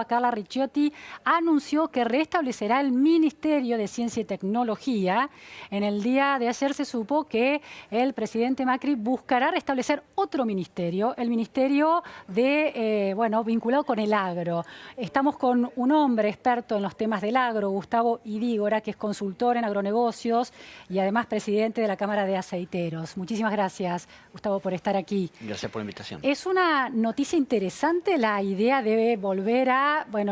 Carla Ricciotti anunció que restablecerá el Ministerio de Ciencia y Tecnología. En el día de ayer se supo que el presidente Macri buscará restablecer otro ministerio, el ministerio de, vinculado con el agro. Estamos con un hombre experto en los temas del agro, Gustavo Idígora, que es consultor en agronegocios y además presidente de la Cámara de Aceiteros. Muchísimas gracias, Gustavo, por estar aquí. Gracias por la invitación. Es una noticia interesante la idea de volver a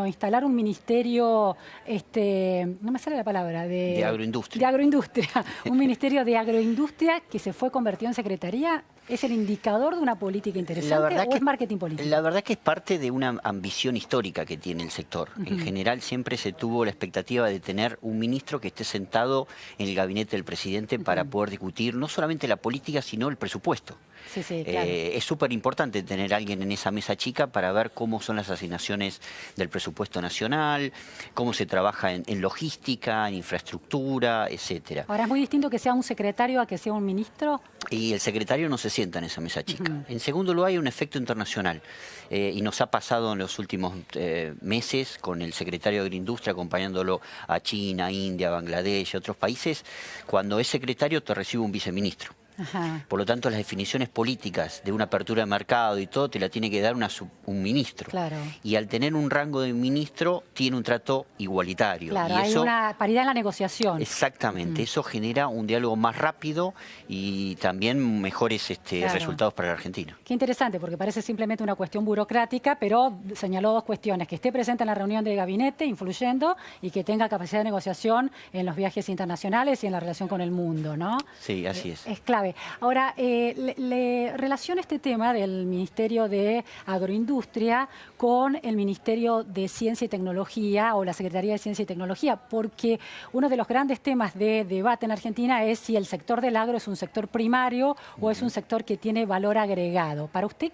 instalar un ministerio, no me sale la palabra, de agroindustria. De agroindustria. Un ministerio de agroindustria que se fue convertido en secretaría. ¿Es el indicador de una política interesante o es marketing político? La verdad que es parte de una ambición histórica que tiene el sector. En general siempre se tuvo la expectativa de tener un ministro que esté sentado en el gabinete del presidente para poder discutir no solamente la política, sino el presupuesto. Sí, claro. Es súper importante tener a alguien en esa mesa chica para ver cómo son las asignaciones del presupuesto nacional, cómo se trabaja en logística, en infraestructura, etcétera. Ahora, ¿es muy distinto que sea un secretario a que sea un ministro? Y el secretario no se sienta en esa mesa chica. En segundo lugar, hay un efecto internacional. Y nos ha pasado en los últimos meses con el secretario de Agroindustria acompañándolo a China, India, Bangladesh y otros países. Cuando es secretario te recibe un viceministro. Ajá. Por lo tanto, las definiciones políticas de una apertura de mercado y todo te la tiene que dar un ministro. Claro. Y al tener un rango de ministro, tiene un trato igualitario. Claro, y hay eso, una paridad en la negociación. Exactamente. Eso genera un diálogo más rápido y también mejores resultados para la Argentina. Qué interesante, porque parece simplemente una cuestión burocrática, pero señaló dos cuestiones: que esté presente en la reunión de gabinete, influyendo, y que tenga capacidad de negociación en los viajes internacionales y en la relación con el mundo, ¿no? Sí, así es. Es clave. Ahora, le relaciona este tema del Ministerio de Agroindustria con el Ministerio de Ciencia y Tecnología o la Secretaría de Ciencia y Tecnología, porque uno de los grandes temas de debate en Argentina es si el sector del agro es un sector primario o es un sector que tiene valor agregado. Para usted,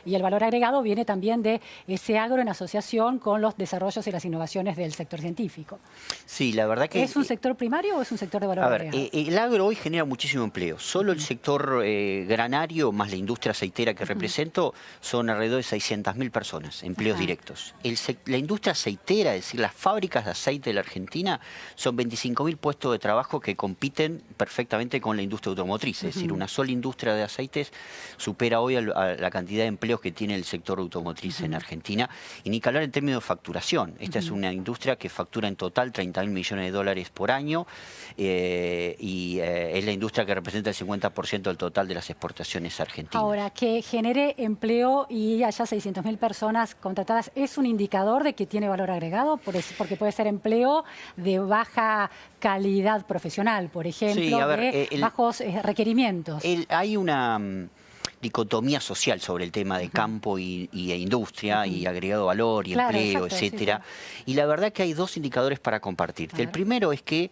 y el valor agregado viene también de ese agro en asociación con los desarrollos y las innovaciones del sector científico. Sí, la verdad que... ¿Es un sector primario o es un sector de valor agregado? El agro hoy genera muchísimo empleo. Solo el sector granario, más la industria aceitera que represento, son alrededor de 600.000 personas, empleos directos. La industria aceitera, es decir, las fábricas de aceite de la Argentina, son 25.000 puestos de trabajo que compiten perfectamente con la industria automotriz. Es decir, una sola industria de aceites supera hoy a la cantidad de empleos que tiene el sector automotriz en Argentina. Y ni que hablar en términos de facturación. Esta es una industria que factura en total 30.000 millones de dólares por año y es la industria que representa el 50% del total de las exportaciones argentinas. Ahora, que genere empleo y haya 600.000 personas contratadas, ¿es un indicador de que tiene valor agregado? Porque puede ser empleo de baja calidad profesional, por ejemplo, sí, de bajos requerimientos. Hay una dicotomía social sobre el tema de campo e industria y agregado valor y empleo, etcétera. Sí. Y la verdad que hay dos indicadores para compartirte. El primero es que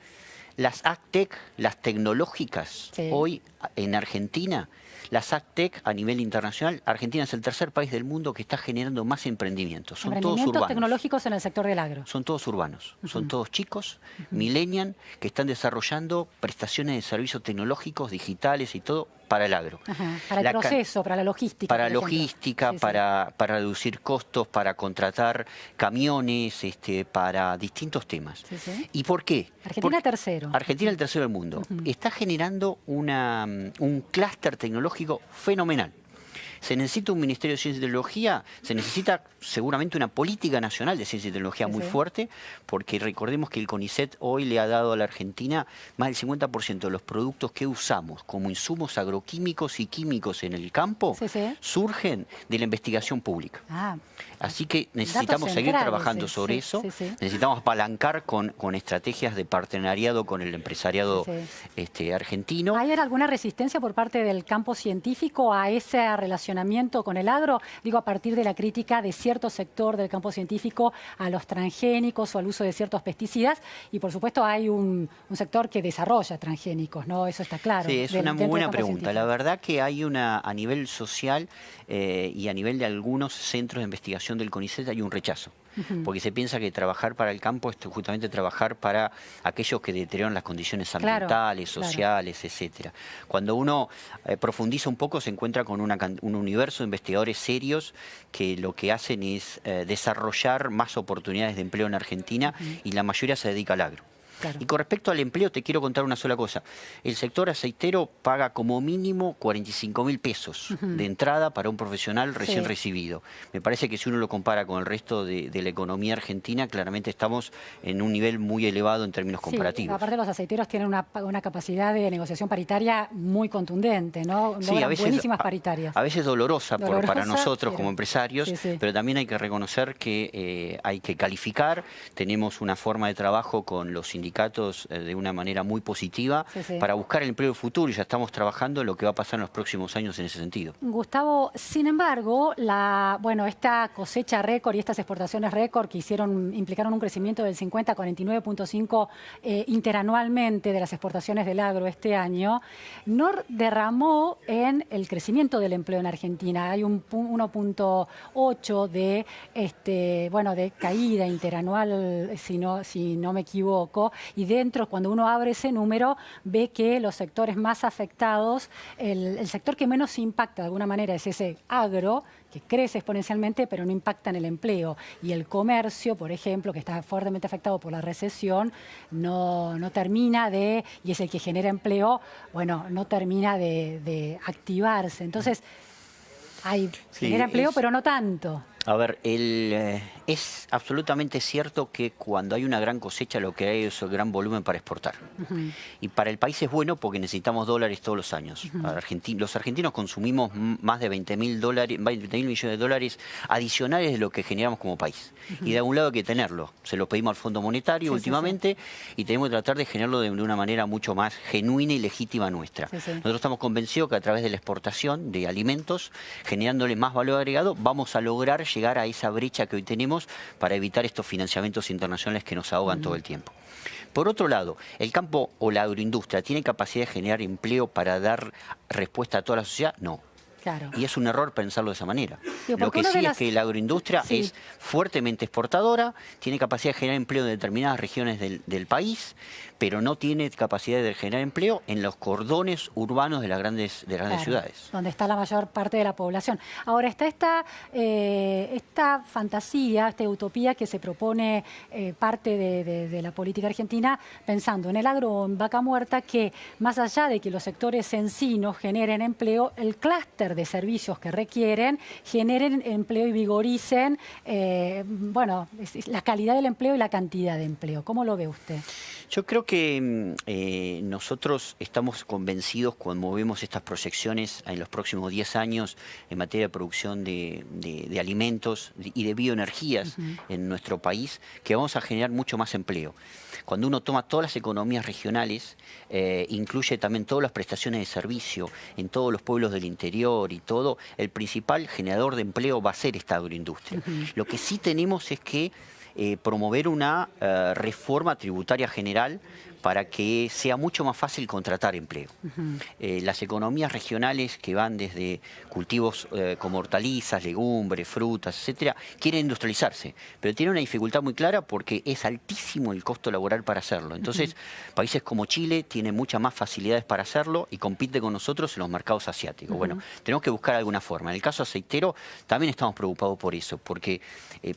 las AgTech, las tecnológicas, hoy en Argentina, las AgTech a nivel internacional, Argentina es el tercer país del mundo que está generando más emprendimientos. Son todos urbanos. Tecnológicos en el sector del agro. Son todos urbanos, son todos chicos, millennial, que están desarrollando prestaciones de servicios tecnológicos, digitales y todo para el agro. Para el proceso, para la logística. Para logística, para reducir costos, para contratar camiones, para distintos temas. ¿Y por qué? Argentina tercero. Argentina el tercero del mundo. Está generando un clúster tecnológico fenomenal. Se necesita un Ministerio de Ciencia y Tecnología, se necesita seguramente una política nacional de ciencia y tecnología muy fuerte, porque recordemos que el CONICET hoy le ha dado a la Argentina más del 50% de los productos que usamos como insumos agroquímicos y químicos en el campo surgen de la investigación pública. Así que necesitamos seguir trabajando sobre eso, necesitamos apalancar con estrategias de partenariado con el empresariado argentino. ¿Hay alguna resistencia por parte del campo científico a esa relacionamiento con el agro? Digo, a partir de la crítica de cierto sector del campo científico a los transgénicos o al uso de ciertos pesticidas, y por supuesto hay un sector que desarrolla transgénicos, ¿no? Eso está claro. Sí, es una muy buena pregunta. La verdad que hay a nivel social y a nivel de algunos centros de investigación del CONICET hay un rechazo. porque se piensa que trabajar para el campo es justamente trabajar para aquellos que deterioran las condiciones ambientales, sociales, etcétera. Cuando uno profundiza un poco, se encuentra con un universo de investigadores serios que lo que hacen es desarrollar más oportunidades de empleo en Argentina, y la mayoría se dedica al agro. Claro. Y con respecto al empleo, te quiero contar una sola cosa. El sector aceitero paga como mínimo 45.000 pesos de entrada para un profesional recién recibido. Me parece que si uno lo compara con el resto de la economía argentina, claramente estamos en un nivel muy elevado en términos comparativos. Aparte, los aceiteros tienen una capacidad de negociación paritaria muy contundente, ¿no? Sí, a veces, buenísimas paritarias. A veces dolorosa para nosotros como empresarios, sí. Pero también hay que reconocer que hay que calificar. Tenemos una forma de trabajo con los sindicatos de una manera muy positiva para buscar el empleo futuro, y ya estamos trabajando en lo que va a pasar en los próximos años en ese sentido. Gustavo, sin embargo, esta cosecha récord y estas exportaciones récord que implicaron un crecimiento del 50 a 49.5 interanualmente de las exportaciones del agro este año, no derramó en el crecimiento del empleo en Argentina. Hay un 1.8 de caída interanual, si no me equivoco. Y dentro, cuando uno abre ese número, ve que los sectores más afectados, el sector que menos impacta de alguna manera es ese agro, que crece exponencialmente pero no impacta en el empleo. Y el comercio, por ejemplo, que está fuertemente afectado por la recesión, no termina y es el que genera empleo, no termina de activarse. Entonces, genera empleo, pero no tanto. A ver, es absolutamente cierto que cuando hay una gran cosecha lo que hay es un gran volumen para exportar. Y para el país es bueno porque necesitamos dólares todos los años. Los argentinos consumimos más de 20.000 millones de dólares adicionales de lo que generamos como país. Y de algún lado hay que tenerlo. Se lo pedimos al Fondo Monetario últimamente y tenemos que tratar de generarlo de una manera mucho más genuina y legítima nuestra. Nosotros estamos convencidos que a través de la exportación de alimentos, generándole más valor agregado, vamos a lograr llegar a esa brecha que hoy tenemos para evitar estos financiamientos internacionales que nos ahogan todo el tiempo. Por otro lado, el campo o la agroindustria tiene capacidad de generar empleo para dar respuesta a toda la sociedad. No. Claro. Y es un error pensarlo de esa manera. Lo que sí es que la agroindustria es fuertemente exportadora, tiene capacidad de generar empleo en determinadas regiones del país, pero no tiene capacidad de generar empleo en los cordones urbanos de las grandes ciudades. Donde está la mayor parte de la población. Ahora, está esta fantasía, esta utopía que se propone parte de la política argentina, pensando en el agro o en vaca muerta, que más allá de que los sectores en sí no generen empleo, el clúster de servicios que requieren generen empleo y vigoricen la calidad del empleo y la cantidad de empleo. ¿Cómo lo ve usted? Yo creo que nosotros estamos convencidos cuando vemos estas proyecciones en los próximos 10 años en materia de producción de alimentos y de bioenergías en nuestro país, que vamos a generar mucho más empleo. Cuando uno toma todas las economías regionales, incluye también todas las prestaciones de servicio en todos los pueblos del interior y todo, el principal generador de empleo va a ser esta agroindustria. Lo que sí tenemos es que promover una reforma tributaria general para que sea mucho más fácil contratar empleo. Las economías regionales que van desde cultivos como hortalizas, legumbres, frutas, etcétera, quieren industrializarse, pero tienen una dificultad muy clara porque es altísimo el costo laboral para hacerlo. Entonces, países como Chile tienen muchas más facilidades para hacerlo y compite con nosotros en los mercados asiáticos. Bueno, tenemos que buscar alguna forma. En el caso aceitero también estamos preocupados por eso, porque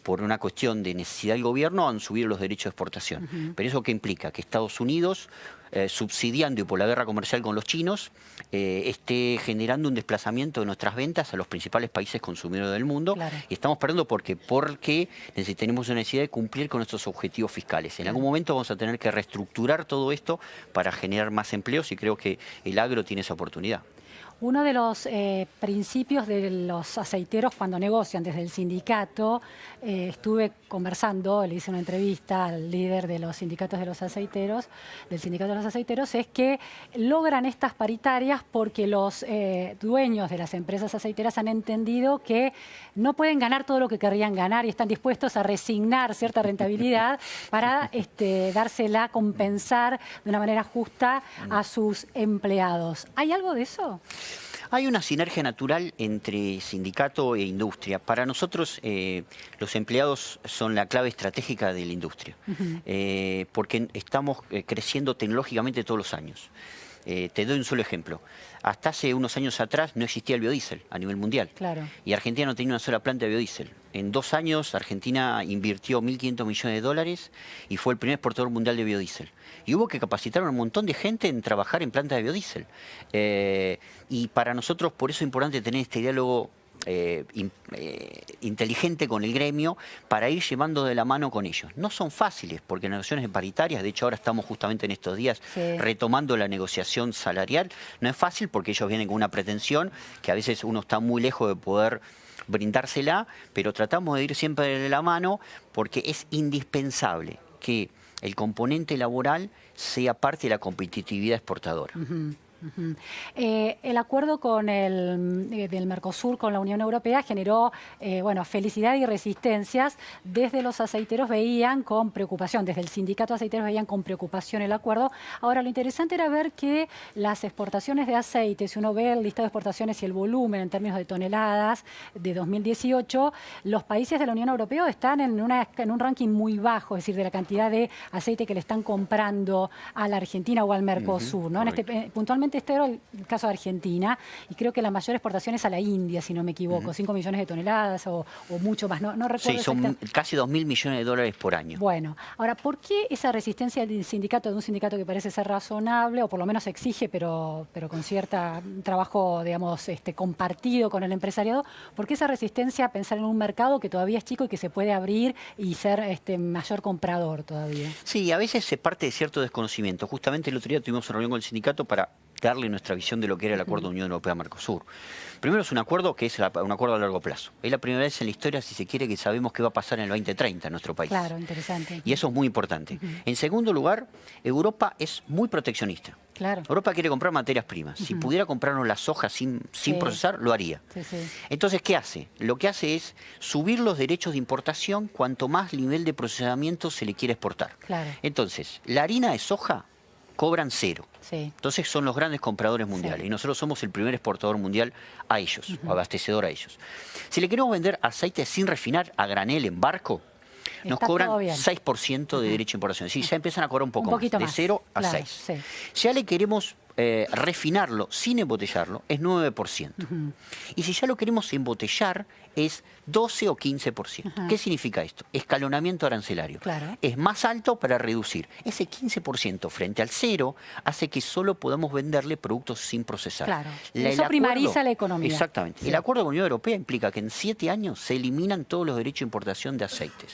por una cuestión de necesidad del gobierno han subido los derechos de exportación. Pero ¿eso qué implica? Que Estados Unidos, subsidiando y por la guerra comercial con los chinos, esté generando un desplazamiento de nuestras ventas a los principales países consumidores del mundo. Y estamos perdiendo porque tenemos una necesidad de cumplir con nuestros objetivos fiscales. En algún momento vamos a tener que reestructurar todo esto para generar más empleos y creo que el agro tiene esa oportunidad. Uno de los principios de los aceiteros cuando negocian desde el sindicato, estuve conversando, le hice una entrevista al líder de los sindicatos de los aceiteros, del sindicato de los aceiteros, es que logran estas paritarias porque los dueños de las empresas aceiteras han entendido que no pueden ganar todo lo que querrían ganar y están dispuestos a resignar cierta rentabilidad para dársela, compensar de una manera justa a sus empleados. ¿Hay algo de eso? Hay una sinergia natural entre sindicato e industria. Para nosotros, los empleados son la clave estratégica de la industria, porque estamos creciendo tecnológicamente todos los años. Te doy un solo ejemplo. Hasta hace unos años atrás no existía el biodiesel a nivel mundial. Claro. Y Argentina no tenía una sola planta de biodiesel. En 2 años Argentina invirtió 1.500 millones de dólares y fue el primer exportador mundial de biodiesel. Y hubo que capacitar a un montón de gente en trabajar en plantas de biodiesel. Y para nosotros por eso es importante tener este diálogo inteligente con el gremio para ir llevando de la mano con ellos. No son fáciles porque negociaciones paritarias, de hecho ahora estamos justamente en estos días retomando la negociación salarial, no es fácil porque ellos vienen con una pretensión que a veces uno está muy lejos de poder brindársela, pero tratamos de ir siempre de la mano porque es indispensable que el componente laboral sea parte de la competitividad exportadora. El acuerdo con del Mercosur con la Unión Europea generó bueno, felicidad y resistencias. Desde los aceiteros veían con preocupación, desde el sindicato de aceiteros veían con preocupación el acuerdo. Ahora, lo interesante era ver que las exportaciones de aceite, si uno ve el listado de exportaciones y el volumen en términos de toneladas de 2018, los países de la Unión Europea están en un ranking muy bajo, es decir, de la cantidad de aceite que le están comprando a la Argentina o al Mercosur, ¿no? Puntualmente este era el caso de Argentina, y creo que la mayor exportación es a la India, si no me equivoco, 5 millones de toneladas o mucho más, no recuerdo. Sí, son casi 2.000 millones de dólares por año. Bueno, ahora, ¿por qué esa resistencia del sindicato, de un sindicato que parece ser razonable, o por lo menos exige, pero con cierto trabajo, digamos, compartido con el empresariado? ¿Por qué esa resistencia a pensar en un mercado que todavía es chico y que se puede abrir y ser mayor comprador todavía? Sí, a veces se parte de cierto desconocimiento. Justamente el otro día tuvimos una reunión con el sindicato para darle nuestra visión de lo que era el acuerdo de Unión Europea-Mercosur. Primero, es un acuerdo que es un acuerdo a largo plazo. Es la primera vez en la historia, si se quiere, que sabemos qué va a pasar en el 2030 en nuestro país. Claro, interesante. Y eso es muy importante. En segundo lugar, Europa es muy proteccionista. Claro. Europa quiere comprar materias primas. Si pudiera comprarnos la soja sin procesar, lo haría. Entonces, ¿qué hace? Lo que hace es subir los derechos de importación cuanto más nivel de procesamiento se le quiere exportar. Claro. Entonces, la harina de soja cobran 0. Entonces son los grandes compradores mundiales y nosotros somos el primer exportador mundial a ellos, abastecedor a ellos. Si le queremos vender aceite sin refinar a granel en barco, nos cobran 6% de derecho de importación. Es decir, ya empiezan a cobrar un poco más, de 0 a 6. Si ya le queremos refinarlo sin embotellarlo, es 9%. Y si ya lo queremos embotellar, es 12 o 15%. ¿Qué significa esto? Escalonamiento arancelario. Es más alto para reducir. Ese 15% frente al 0 hace que solo podamos venderle productos sin procesar. Eso primariza la economía. Exactamente. El acuerdo con la Unión Europea implica que en 7 años se eliminan todos los derechos de importación de aceites.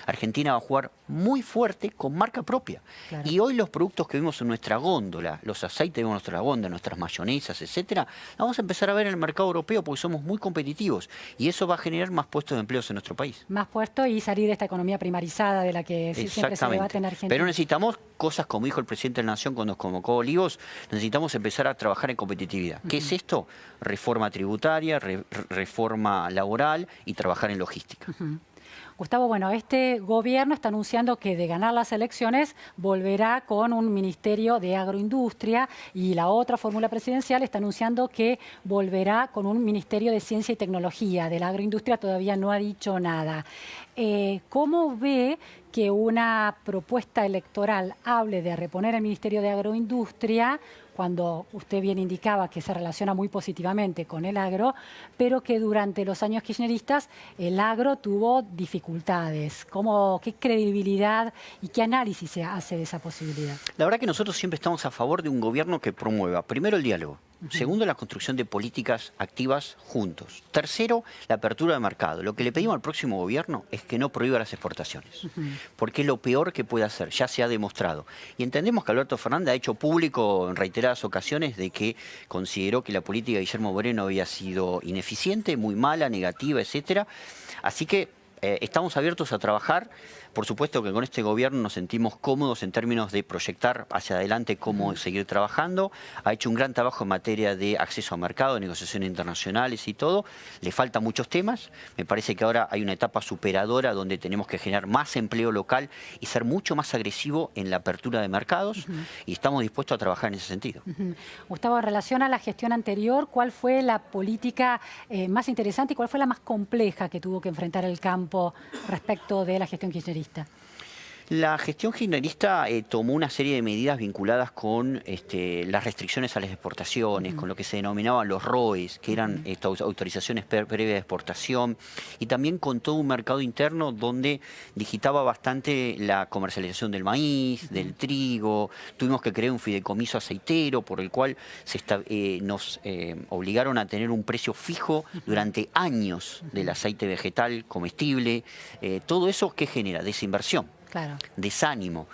Argentina va a jugar muy fuerte con marca propia. Y hoy los productos que vimos en nuestra góndola, los aceites de nuestra góndola, nuestras mayonesas, etcétera, vamos a empezar a ver en el mercado europeo porque somos muy competitivos. Y eso va a generar más puestos de empleos en nuestro país. Más puestos y salir de esta economía primarizada de la que siempre se debate en Argentina. Pero necesitamos cosas, como dijo el presidente de la Nación cuando nos convocó Olivos, necesitamos empezar a trabajar en competitividad. ¿Qué es esto? Reforma tributaria, reforma laboral y trabajar en logística. Gustavo, bueno, este gobierno está anunciando que de ganar las elecciones volverá con un ministerio de agroindustria, y la otra fórmula presidencial está anunciando que volverá con un ministerio de ciencia y tecnología. De la agroindustria todavía no ha dicho nada. ¿Cómo ve que una propuesta electoral hable de reponer el Ministerio de Agroindustria, cuando usted bien indicaba que se relaciona muy positivamente con el agro, pero que durante los años kirchneristas el agro tuvo dificultades? ¿Qué credibilidad y qué análisis se hace de esa posibilidad? La verdad que nosotros siempre estamos a favor de un gobierno que promueva, primero, el diálogo. Segundo, la construcción de políticas activas juntos. Tercero, la apertura de mercado. Lo que le pedimos al próximo gobierno es que no prohíba las exportaciones, porque es lo peor que puede hacer, ya se ha demostrado. Y entendemos que Alberto Fernández ha hecho público en reiteradas ocasiones de que consideró que la política de Guillermo Moreno había sido ineficiente, muy mala, negativa, etcétera. Así que Estamos abiertos a trabajar. Por supuesto que con este gobierno nos sentimos cómodos en términos de proyectar hacia adelante cómo seguir trabajando. Ha hecho un gran trabajo en materia de acceso a mercado, de negociaciones internacionales y todo. Le faltan muchos temas. Me parece que ahora hay una etapa superadora donde tenemos que generar más empleo local y ser mucho más agresivo en la apertura de mercados. Y estamos dispuestos a trabajar en ese sentido. Gustavo, en relación a la gestión anterior, ¿cuál fue la política más interesante y cuál fue la más compleja que tuvo que enfrentar el campo respecto de la gestión kirchnerista? La gestión kirchnerista tomó una serie de medidas vinculadas con las restricciones a las exportaciones, con lo que se denominaban los ROEs, que eran autorizaciones previas de exportación, y también con todo un mercado interno donde digitaba bastante la comercialización del maíz, del trigo. Tuvimos que crear un fideicomiso aceitero por el cual nos obligaron a tener un precio fijo durante años del aceite vegetal comestible. Todo eso, ¿qué genera? Desinversión. Claro. Desánimo,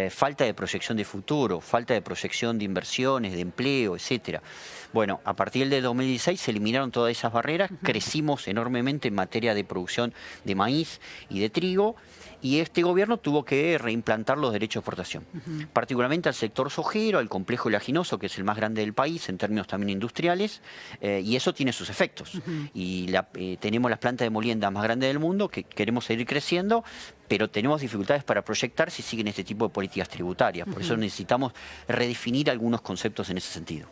falta de proyección de futuro, falta de proyección de inversiones, de empleo, etcétera. Bueno, a partir del 2016 se eliminaron todas esas barreras, crecimos enormemente en materia de producción de maíz y de trigo, y este gobierno tuvo que reimplantar los derechos de exportación, particularmente al sector sojero, al complejo oleaginoso, que es el más grande del país en términos también industriales, y eso tiene sus efectos. Y tenemos las plantas de molienda más grandes del mundo, que queremos seguir creciendo, pero tenemos dificultades para proyectar si siguen este tipo de políticas tributarias. Por eso necesitamos redefinir algunos conceptos en ese sentido.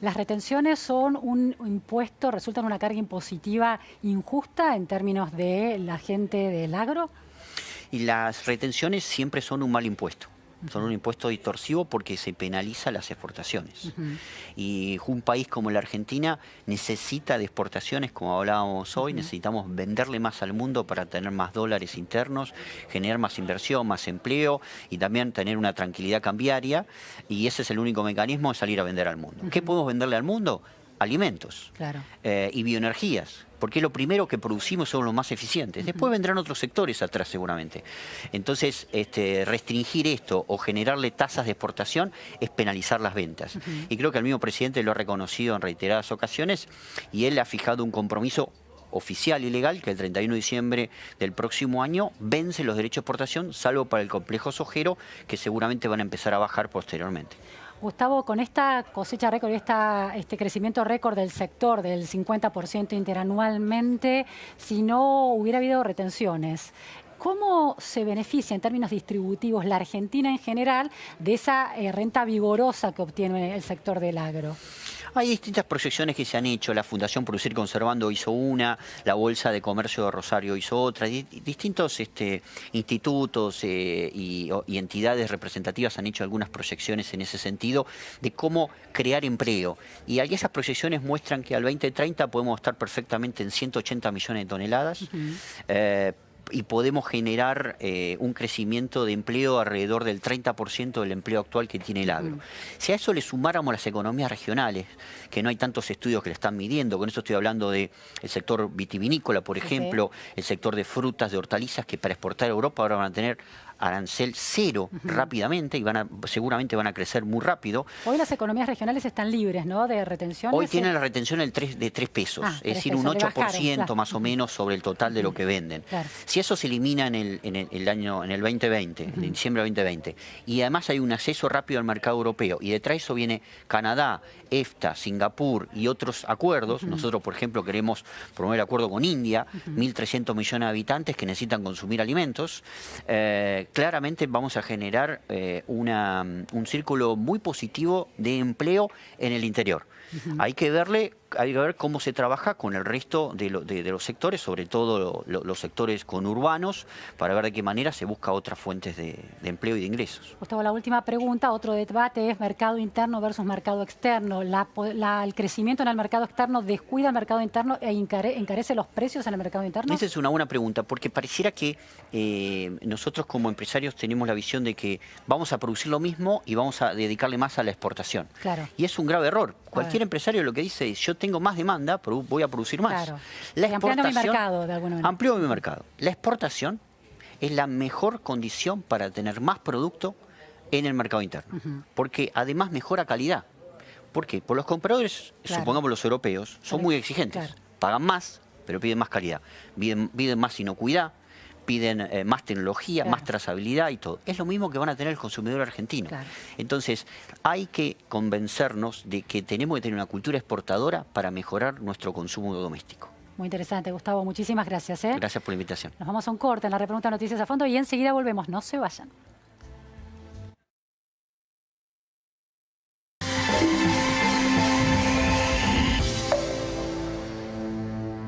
Las retenciones son un impuesto, resultan una carga impositiva injusta en términos de la gente del agro. Y las retenciones siempre son un mal impuesto. Son un impuesto distorsivo porque se penaliza las exportaciones. Y un país como la Argentina necesita de exportaciones, como hablábamos hoy, necesitamos venderle más al mundo para tener más dólares internos, generar más inversión, más empleo y también tener una tranquilidad cambiaria. Y ese es el único mecanismo de salir a vender al mundo. ¿Qué podemos venderle al mundo? Alimentos y bioenergías, porque lo primero que producimos son los más eficientes. Después vendrán otros sectores atrás seguramente. Entonces, restringir esto o generarle tasas de exportación es penalizar las ventas. Y creo que el mismo presidente lo ha reconocido en reiteradas ocasiones y él ha fijado un compromiso oficial y legal que el 31 de diciembre del próximo año vence los derechos de exportación, salvo para el complejo sojero, que seguramente van a empezar a bajar posteriormente. Gustavo, con esta cosecha récord y este crecimiento récord del sector del 50% interanualmente, si no hubiera habido retenciones, ¿cómo se beneficia en términos distributivos la Argentina en general de esa renta vigorosa que obtiene el sector del agro? Hay distintas proyecciones que se han hecho. La Fundación Producir Conservando hizo una, la Bolsa de Comercio de Rosario hizo otra. Distintos institutos y entidades representativas han hecho algunas proyecciones en ese sentido de cómo crear empleo. Y esas proyecciones muestran que al 2030 podemos estar perfectamente en 180 millones de toneladas. Y podemos generar un crecimiento de empleo alrededor del 30% del empleo actual que tiene el agro. Si a eso le sumáramos las economías regionales, que no hay tantos estudios que le están midiendo, con eso estoy hablando del sector vitivinícola, por ejemplo, el sector de frutas, de hortalizas, que para exportar a Europa ahora van a tener arancel cero rápidamente y seguramente van a crecer muy rápido. Hoy las economías regionales están libres, ¿no?, de retención. Hoy tienen la retención de 3 pesos, es decir, un 8% más o menos sobre el total de lo que venden. Si eso se elimina en el 2020, en diciembre del 2020, y además hay un acceso rápido al mercado europeo, y detrás de eso viene Canadá, EFTA, Singapur y otros acuerdos. Nosotros, por ejemplo, queremos promover el acuerdo con India, 1.300 millones de habitantes que necesitan consumir alimentos. Claramente vamos a generar un círculo muy positivo de empleo en el interior. Hay que ver cómo se trabaja con el resto de los sectores, sobre todo los sectores conurbanos, para ver de qué manera se busca otras fuentes de empleo y de ingresos. Gustavo, la última pregunta, otro debate es mercado interno versus mercado externo. ¿El crecimiento en el mercado externo descuida el mercado interno e encarece los precios en el mercado interno? Esa es una buena pregunta, porque pareciera que nosotros como empresarios tenemos la visión de que vamos a producir lo mismo y vamos a dedicarle más a la exportación. Y es un grave error. Cualquier empresario lo que dice es: yo tengo más demanda, voy a producir más. La ampliando mi mercado, de alguna manera. Amplío mi mercado. La exportación es la mejor condición para tener más producto en el mercado interno, porque además mejora calidad. ¿Por qué? Por los compradores, supongamos los europeos, son muy exigentes. Pagan más, pero piden más calidad. Piden más inocuidad, piden más tecnología, Claro. más trazabilidad y todo. Es lo mismo que van a tener el consumidor argentino. Claro. Entonces, hay que convencernos de que tenemos que tener una cultura exportadora para mejorar nuestro consumo doméstico. Muy interesante, Gustavo. Muchísimas gracias. Gracias por la invitación. Nos vamos a un corte en la Repregunta Noticias a Fondo y enseguida volvemos. No se vayan.